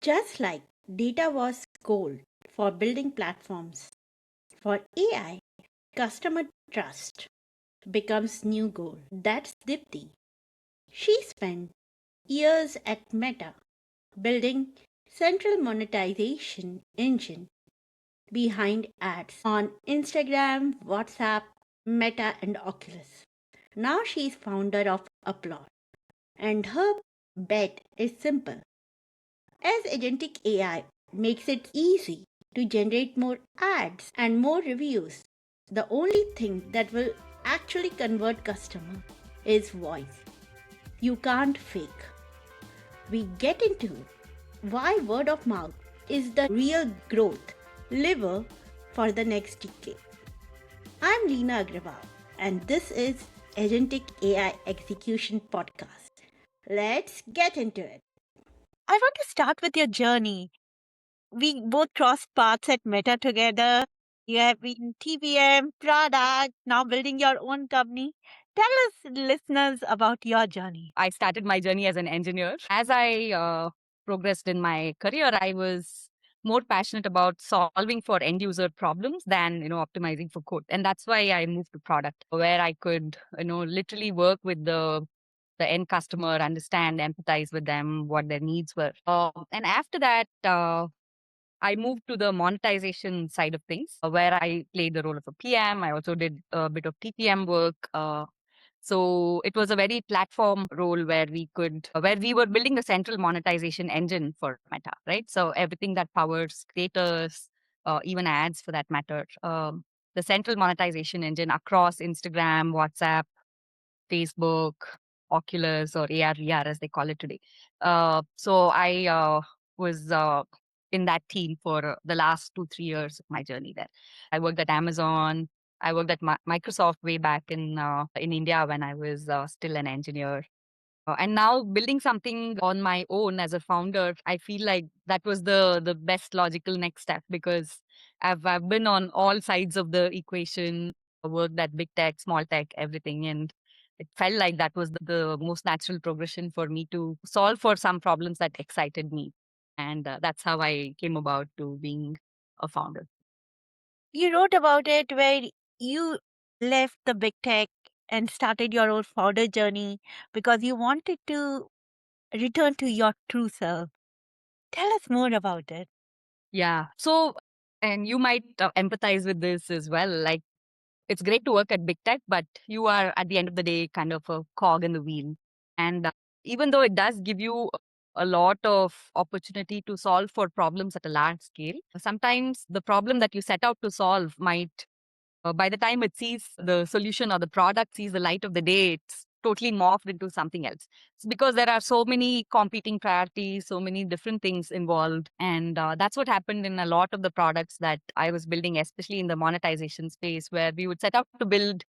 Just like data was gold for building platforms, for AI, customer trust becomes new gold. That's Dipti. She spent years at Meta building central monetization engine behind ads on Instagram, WhatsApp, Meta and Oculus. Now she's founder of Applaud and her bet is simple. As agentic AI makes it easy to generate more ads and more reviews, the only thing that will actually convert customer is voice. You can't fake. We get into why word of mouth is the real growth lever for the next decade. I'm Leena Agrawal and this is Agentic AI Execution Podcast. Let's get into it. I want to start with your journey. We both crossed paths at Meta together. You have been TVM, product, now building your own company. Tell us, listeners, about your journey. I started my journey as an engineer. As I progressed in my career, I was more passionate about solving for end user problems than optimizing for code, and that's why I moved to product, where I could literally work with the end customer, understand, empathize with them, what their needs were. And after that, I moved to the monetization side of things, where I played the role of a PM. I also did a bit of TPM work. So it was a very platform role where we were building the central monetization engine for Meta, right? So everything that powers creators, even ads for that matter, the central monetization engine across Instagram, WhatsApp, Facebook, Oculus, or AR, VR as they call it today. So I was in that team for the last 2-3 years of my journey there. I worked at Amazon. I worked at Microsoft way back in India when I was still an engineer. And now building something on my own as a founder, I feel like that was the best logical next step, because I've been on all sides of the equation, worked at big tech, small tech, everything, and it felt like that was the most natural progression for me to solve for some problems that excited me, and that's how I came about to being a founder. You wrote about it where you left the big tech and started your own founder journey because you wanted to return to your true self. Tell us more about it. Yeah. So, and you might empathize with this as well. Like, it's great to work at big tech, but you are at the end of the day kind of a cog in the wheel. And even though it does give you a lot of opportunity to solve for problems at a large scale, sometimes the problem that you set out to solve might, by the time it sees the solution or the product sees the light of the day, it's totally morphed into something else. It's because there are so many competing priorities, so many different things involved. And that's what happened in a lot of the products that I was building, especially in the monetization space, where we would set out to build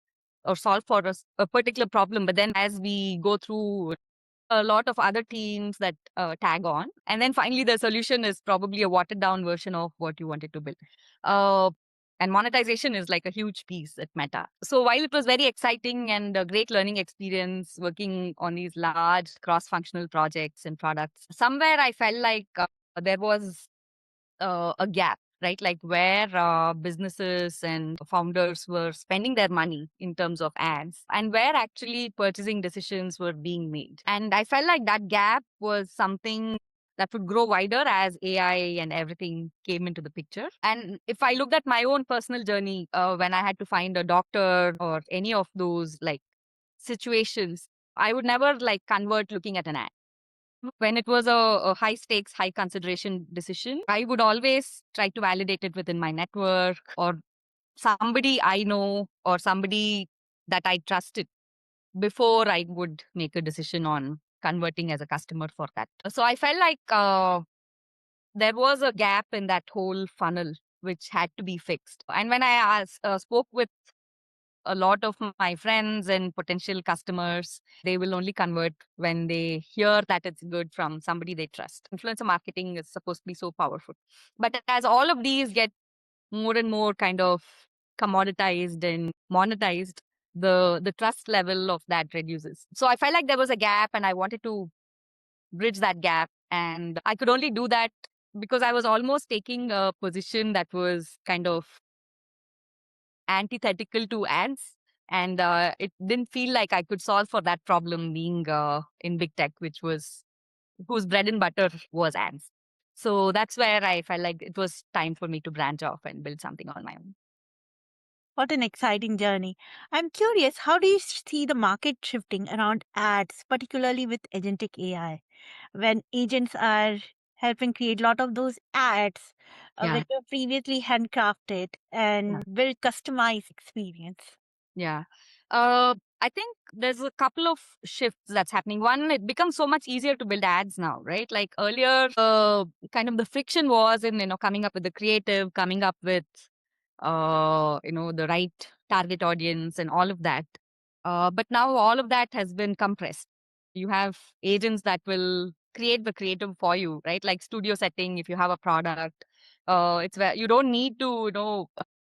or solve for a particular problem. But then as we go through a lot of other teams that tag on. And then finally, the solution is probably a watered down version of what you wanted to build. Uh, and monetization is like a huge piece at Meta. So while it was very exciting and a great learning experience working on these large cross functional projects and products, somewhere I felt like there was a gap, right? Like where businesses and founders were spending their money in terms of ads and where actually purchasing decisions were being made. And I felt like that gap was something that would grow wider as AI and everything came into the picture. And if I looked at my own personal journey, when I had to find a doctor or any of those like situations, I would never like convert looking at an ad. When it was a high stakes, high consideration decision, I would always try to validate it within my network or somebody I know or somebody that I trusted before I would make a decision on converting as a customer for that. So I felt like there was a gap in that whole funnel which had to be fixed. And when I spoke with a lot of my friends and potential customers, they will only convert when they hear that it's good from somebody they trust. Influencer marketing is supposed to be so powerful. But as all of these get more and more kind of commoditized and monetized, the trust level of that reduces. So I felt like there was a gap and I wanted to bridge that gap And I could only do that because I was almost taking a position that was kind of antithetical to ads. And it didn't feel like I could solve for that problem being in big tech, which was whose bread and butter was ads. So that's where I felt like it was time for me to branch off and build something on my own. What an exciting journey. I'm curious, how do you see the market shifting around ads, particularly with agentic AI, when agents are helping create a lot of those ads Yeah. which were previously handcrafted Yeah. and build customized experience? Yeah. I think there's a couple of shifts that's happening. One, it becomes so much easier to build ads now, right? Like earlier, kind of the friction was in, coming up with the creative, coming up with, the right target audience and all of that. But now all of that has been compressed. You have agents that will create the creative for you, right? Like studio setting, if you have a product, it's where you don't need to,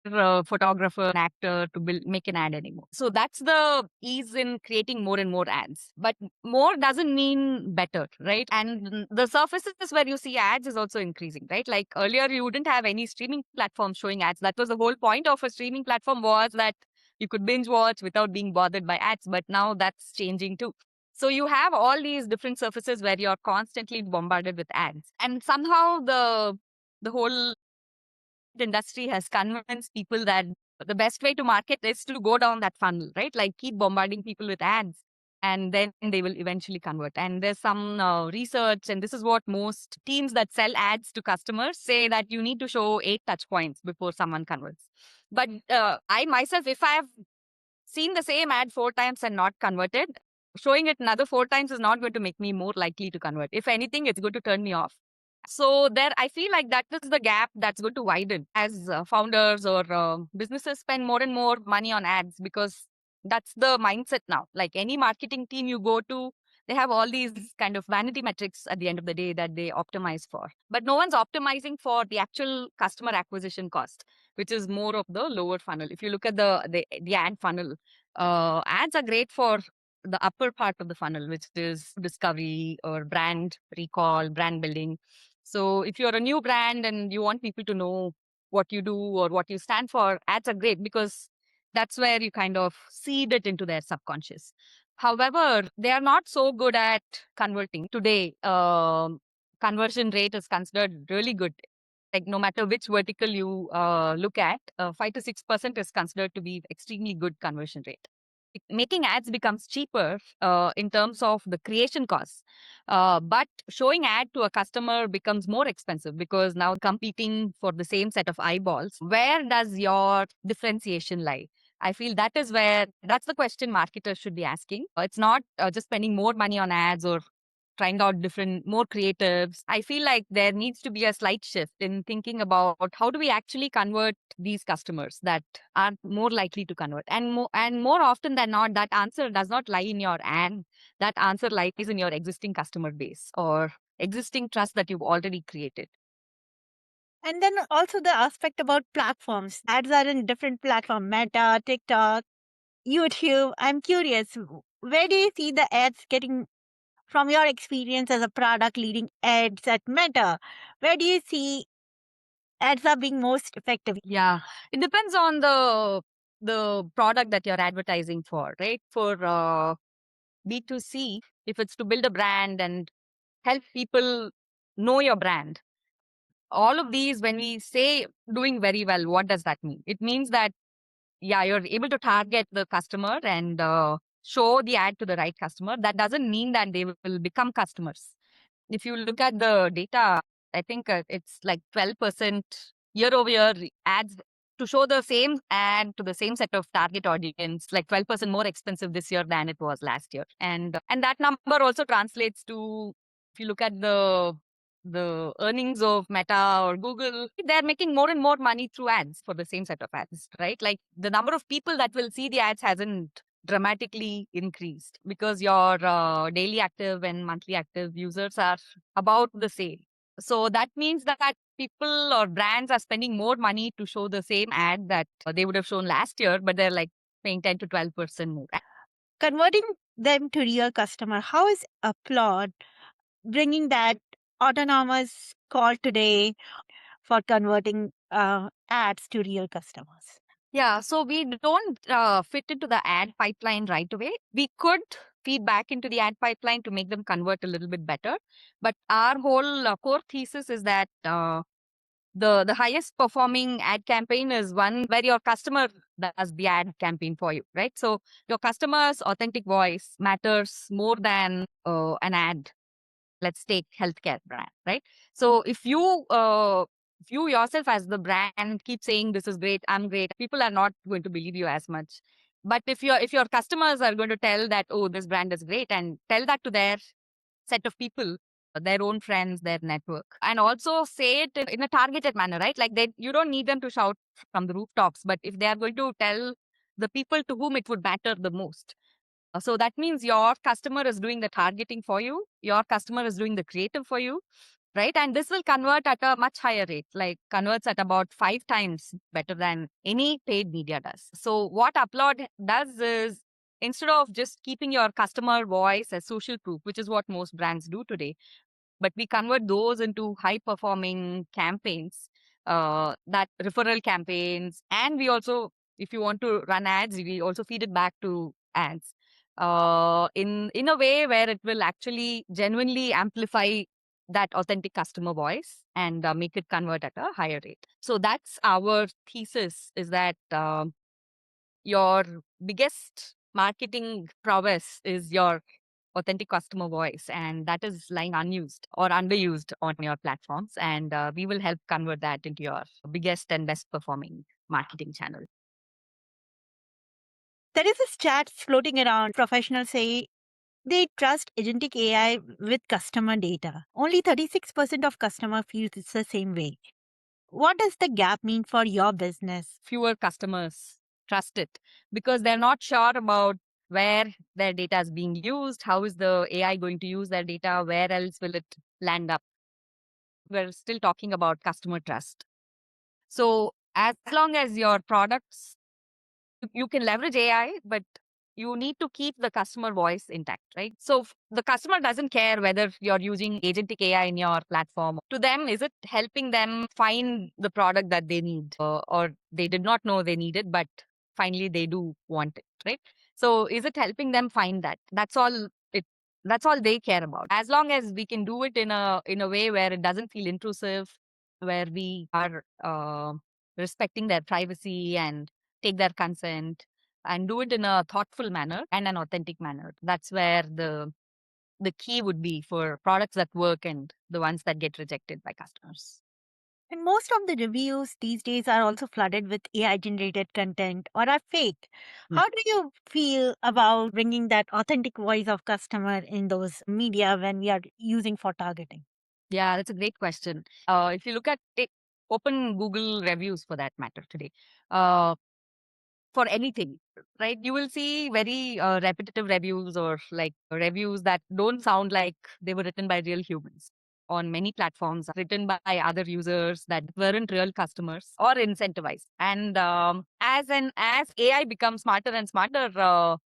a photographer, an actor to make an ad anymore. So that's the ease in creating more and more ads. But more doesn't mean better, right? And the surfaces where you see ads is also increasing, right? Like earlier, you wouldn't have any streaming platform showing ads. That was the whole point of a streaming platform, was that you could binge watch without being bothered by ads. But now that's changing too. So you have all these different surfaces where you're constantly bombarded with ads, and somehow the whole industry has convinced people that the best way to market is to go down that funnel, right? Like keep bombarding people with ads, and then they will eventually convert. And there's some research, and this is what most teams that sell ads to customers say, that you need to show 8 touch points before someone converts. But I myself, if I have seen the same ad 4 times and not converted, showing it another 4 times is not going to make me more likely to convert. If anything, it's going to turn me off. So there, I feel like that is the gap that's going to widen as founders or businesses spend more and more money on ads, because that's the mindset now. Like any marketing team you go to, they have all these kind of vanity metrics at the end of the day that they optimize for. But no one's optimizing for the actual customer acquisition cost, which is more of the lower funnel. If you look at the ad funnel, ads are great for the upper part of the funnel, which is discovery or brand recall, brand building. So if you're a new brand and you want people to know what you do or what you stand for, ads are great because that's where you kind of seed it into their subconscious. However, they are not so good at converting. Today, conversion rate is considered really good. Like no matter which vertical you look at, 5 to 6% is considered to be extremely good conversion rate. Making ads becomes cheaper in terms of the creation costs. But showing ad to a customer becomes more expensive because now competing for the same set of eyeballs. Where does your differentiation lie? I feel that's the question marketers should be asking. It's not just spending more money on ads or trying out more creatives. I feel like there needs to be a slight shift in thinking about how do we actually convert these customers that are more likely to convert. And more often than not, that answer does not lie in your ad. That answer lies in your existing customer base or existing trust that you've already created. And then also the aspect about platforms. Ads are in different platforms, Meta, TikTok, YouTube. I'm curious, where do you see the ads getting from your experience as a product leading ads at Meta? Where do you see ads are being most effective? Yeah, it depends on the product that you're advertising for, right? For B2C, if it's to build a brand and help people know your brand, all of these, when we say doing very well, what does that mean? It means that, yeah, you're able to target the customer and show the ad to the right customer. That doesn't mean that they will become customers. If you look at the data, I think it's like 12% year over year ads to show the same ad to the same set of target audience, like 12% more expensive this year than it was last year. And that number also translates to, if you look at the earnings of Meta or Google, they're making more and more money through ads for the same set of ads, right? Like the number of people that will see the ads hasn't dramatically increased because your daily active and monthly active users are about the same. So that means that people or brands are spending more money to show the same ad that they would have shown last year, but they're like paying 10 to 12% more. Converting them to real customer, how is Applaud bringing that autonomous call today for converting ads to real customers? Yeah, so we don't fit into the ad pipeline right away. We could feed back into the ad pipeline to make them convert a little bit better. But our whole core thesis is that the highest performing ad campaign is one where your customer does the ad campaign for you, right? So your customer's authentic voice matters more than an ad. Let's take healthcare brand, right? So if you yourself as the brand keep saying this is great, I'm great, people are not going to believe you as much. But if your customers are going to tell that, oh, this brand is great, and tell that to their set of people, their own friends, their network, and also say it in a targeted manner, right? Like you don't need them to shout from the rooftops, but if they are going to tell the people to whom it would matter the most, so that means your customer is doing the targeting for you, your customer is doing the creative for you, right? And this will convert at a much higher rate, like converts at about 5 times better than any paid media does. So what Upload does is, instead of just keeping your customer voice as social proof, which is what most brands do today, but we convert those into high performing campaigns, that referral campaigns. And we also, if you want to run ads, we also feed it back to ads in a way where it will actually genuinely amplify that authentic customer voice and make it convert at a higher rate. So that's our thesis, is that your biggest marketing prowess is your authentic customer voice, and that is lying unused or underused on your platforms, and we will help convert that into your biggest and best performing marketing channel. There is this chat floating around. Professionals say they trust agentic AI with customer data. Only 36% of customer feels it's the same way. What does the gap mean for your business? Fewer customers trust it because they're not sure about where their data is being used, how is the AI going to use their data, where else will it land up. We're still talking about customer trust. So as long as your products, you can leverage AI, but you need to keep the customer voice intact, right? So the customer doesn't care whether you're using agentic AI in your platform. To them, is it helping them find the product that they need, or they did not know they needed, but finally they do want it, right? So is it helping them find that? That's all it. That's all they care about. As long as we can do it in a way where it doesn't feel intrusive, where we are respecting their privacy and take their consent and do it in a thoughtful manner and an authentic manner. That's where the key would be for products that work and the ones that get rejected by customers. And most of the reviews these days are also flooded with AI generated content or are fake. Mm. How do you feel about bringing that authentic voice of customer in those media when we are using for targeting? Yeah, that's a great question. If you look at take open Google reviews for that matter today, uh, for anything, right? You will see very repetitive reviews or like reviews that don't sound like they were written by real humans on many platforms, written by other users that weren't real customers or incentivized. And as AI becomes smarter and smarter,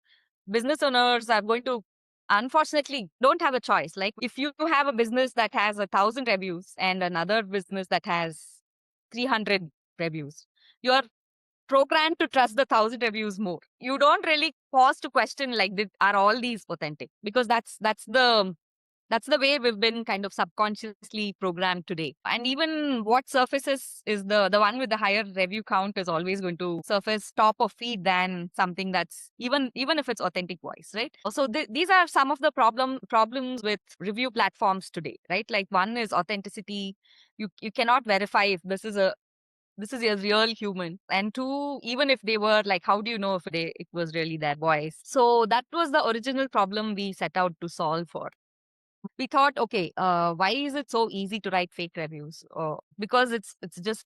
business owners are going to unfortunately don't have a choice. Like if you have a business that has 1,000 reviews and another business that has 300 reviews, you're programmed to trust the 1,000 reviews more. You don't really pause to question like, are all these authentic? Because that's the way we've been kind of subconsciously programmed today. And even what surfaces is the one with the higher review count is always going to surface top of feed than something that's even if it's authentic voice, right? So these are some of the problems with review platforms today, right? Like one is authenticity. You cannot verify if this is a real human, and two, even if they were, like, how do you know if it was really their voice? So that was the original problem we set out to solve for. We thought, okay, why is it so easy to write fake reviews? Because it's just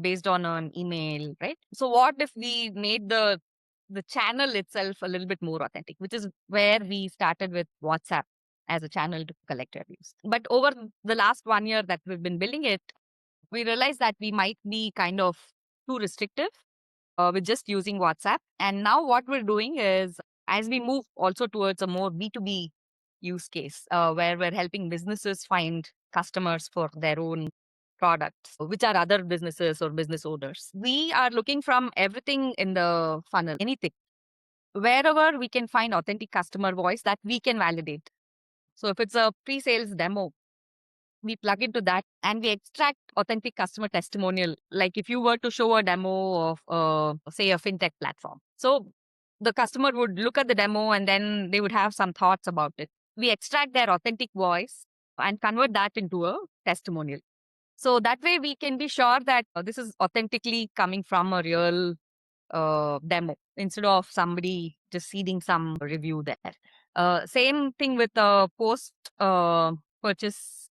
based on an email, right? So what if we made the channel itself a little bit more authentic, which is where we started with WhatsApp as a channel to collect reviews. But over the last 1 year that we've been building it, we realized that we might be kind of too restrictive with just using WhatsApp. And now what we're doing is, as we move also towards a more B2B use case, where we're helping businesses find customers for their own products, which are other businesses or business owners. We are looking from everything in the funnel, anything, wherever we can find authentic customer voice that we can validate. So if it's a pre-sales demo, we plug into that and we extract authentic customer testimonial. Like if you were to show a demo of, say, a fintech platform. So the customer would look at the demo and then they would have some thoughts about it. We extract their authentic voice and convert that into a testimonial. So that way we can be sure that this is authentically coming from a real demo instead of somebody just seeding some review there. Same thing with the post purchase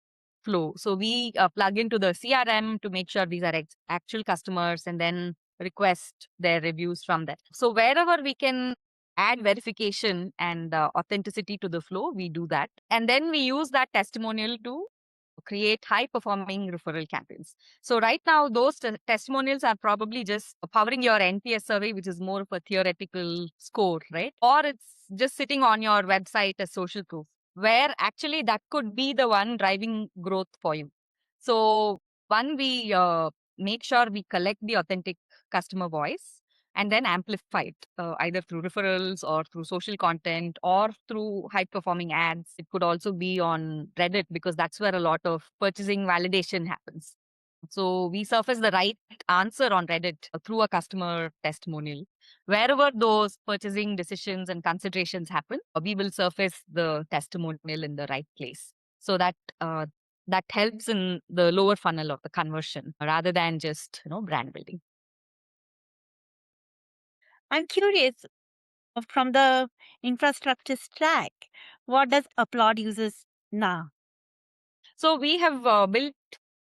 flow. So we plug into the CRM to make sure these are actual customers and then request their reviews from that. So wherever we can add verification and authenticity to the flow, we do that. And then we use that testimonial to create high performing referral campaigns. So right now, those testimonials are probably just powering your NPS survey, which is more of a theoretical score, right? Or it's just sitting on your website as social proof, where actually that could be the one driving growth for you. So one, we make sure we collect the authentic customer voice and then amplify it either through referrals or through social content or through high performing ads. It could also be on Reddit because that's where a lot of purchasing validation happens. So we surface the right answer on Reddit through a customer testimonial. Wherever those purchasing decisions and considerations happen, we will surface the testimonial in the right place. So that that helps in the lower funnel of the conversion rather than just brand building. I'm curious from the infrastructure stack, what does Applaud uses now? So we have built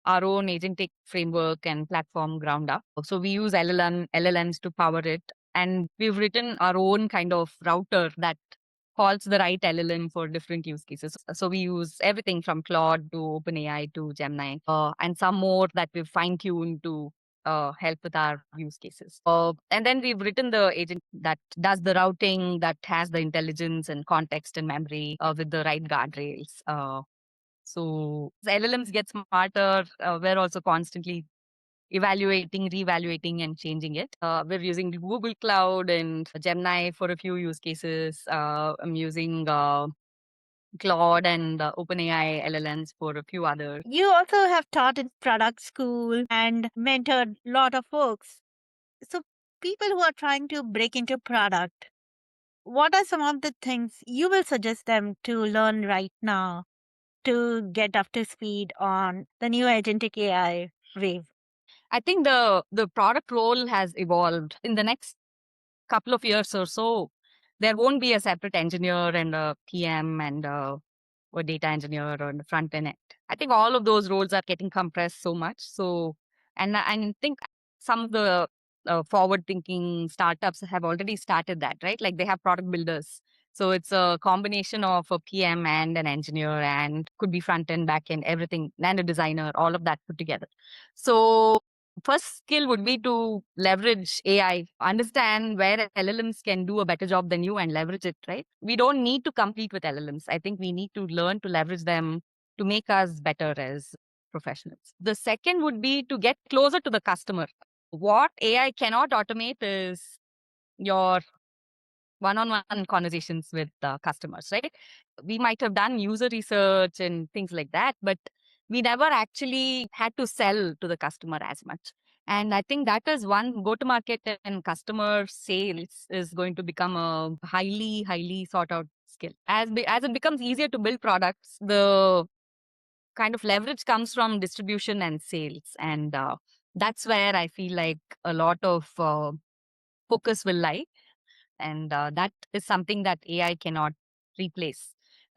our own agentic framework and platform ground up. So we use LLMs to power it. And we've written our own kind of router that calls the right LLM for different use cases. So we use everything from Claude to OpenAI to Gemini, and some more that we've fine-tuned to help with our use cases. And then we've written the agent that does the routing, that has the intelligence and context and memory with the right guardrails. So the LLMs get smarter. We're also constantly evaluating, reevaluating, and changing it. We're using Google Cloud and Gemini for a few use cases. I'm using Claude and OpenAI LLMs for a few others. You also have taught in product school and mentored a lot of folks. So people who are trying to break into product, what are some of the things you will suggest them to learn right now to get up to speed on the new agentic AI wave? I think the product role has evolved. In the next couple of years or so, there won't be a separate engineer and a PM and a data engineer or the front end. I think all of those roles are getting compressed so much. So, and I think some of the forward thinking startups have already started that, right? Like they have product builders. So it's a combination of a PM and an engineer and could be front end, back end, everything, and a designer, all of that put together. So first skill would be to leverage AI, understand where LLMs can do a better job than you and leverage it, right? We don't need to compete with LLMs. I think we need to learn to leverage them to make us better as professionals. The second would be to get closer to the customer. What AI cannot automate is your one-on-one conversations with customers, right? We might have done user research and things like that, but we never actually had to sell to the customer as much. And I think that is one go-to-market and customer sales is going to become a highly, highly sought out skill. As it becomes easier to build products, the kind of leverage comes from distribution and sales. And that's where I feel like a lot of focus will lie. And that is something that AI cannot replace,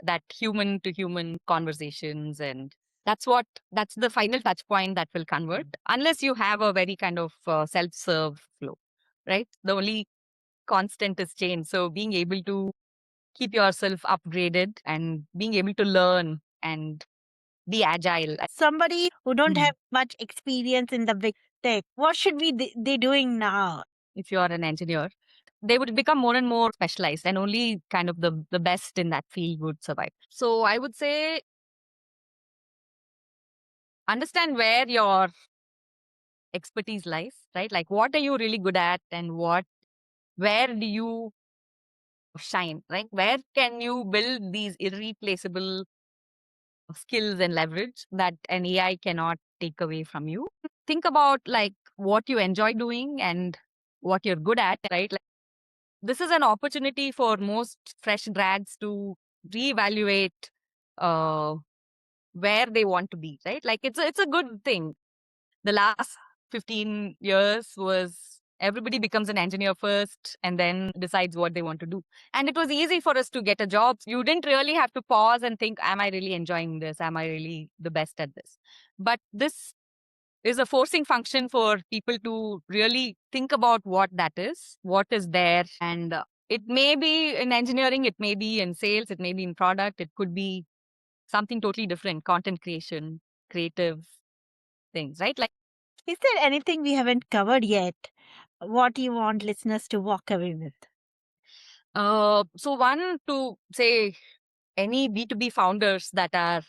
that human to human conversations. And that's the final touch point that will convert, unless you have a very kind of self-serve flow, right? The only constant is change. So being able to keep yourself upgraded and being able to learn and be agile. Somebody who don't Mhm. have much experience in the big tech, what should be they doing now? If you are an engineer, they would become more and more specialized and only kind of the best in that field would survive. So I would say understand where your expertise lies, right? Like what are you really good at and where do you shine, right? Where can you build these irreplaceable skills and leverage that an AI cannot take away from you? Think about like what you enjoy doing and what you're good at, right? Like, this is an opportunity for most fresh grads to reevaluate uh, where they want to be, right? Like it's a good thing. The last 15 years was everybody becomes an engineer first and then decides what they want to do. And it was easy for us to get a job. You didn't really have to pause and think, am I really enjoying this? Am I really the best at this? But this is a forcing function for people to really think about what is there. And it may be in engineering, it may be in sales, it may be in product, it could be something totally different, content creation, creative things, right? Like, Is there anything we haven't covered yet? What you want listeners to walk away with? so one, to say any B2B founders that are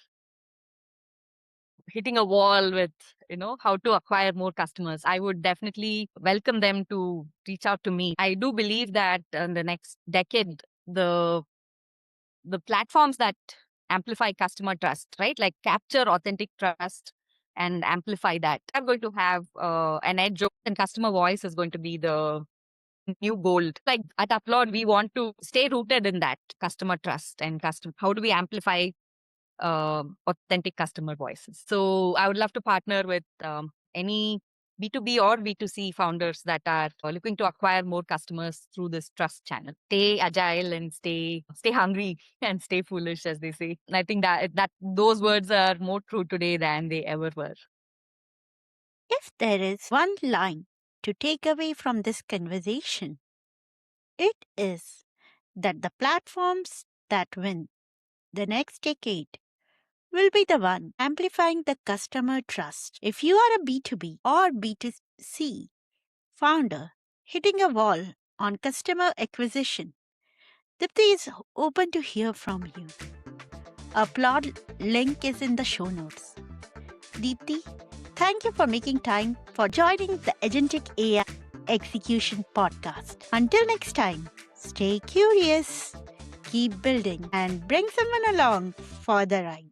hitting a wall with, how to acquire more customers, I would definitely welcome them to reach out to me. I do believe that in the next decade, the platforms that amplify customer trust, right? Like capture authentic trust and amplify that, are going to have an edge, and customer voice is going to be the new gold. Like at Upload, we want to stay rooted in that customer trust and how do we amplify authentic customer voices. So I would love to partner with any B2B or B2C founders that are looking to acquire more customers through this trust channel. Stay agile and stay hungry and stay foolish, as they say. And I think that those words are more true today than they ever were. If there is one line to take away from this conversation, it is that the platforms that win the next decade will be the one amplifying the customer trust. If you are a B2B or B2C founder hitting a wall on customer acquisition, Dipti is open to hear from you. Upload link is in the show notes. Deepti, thank you for making time for joining the Agentic AI Execution Podcast. Until next time, stay curious, keep building, and bring someone along for the ride.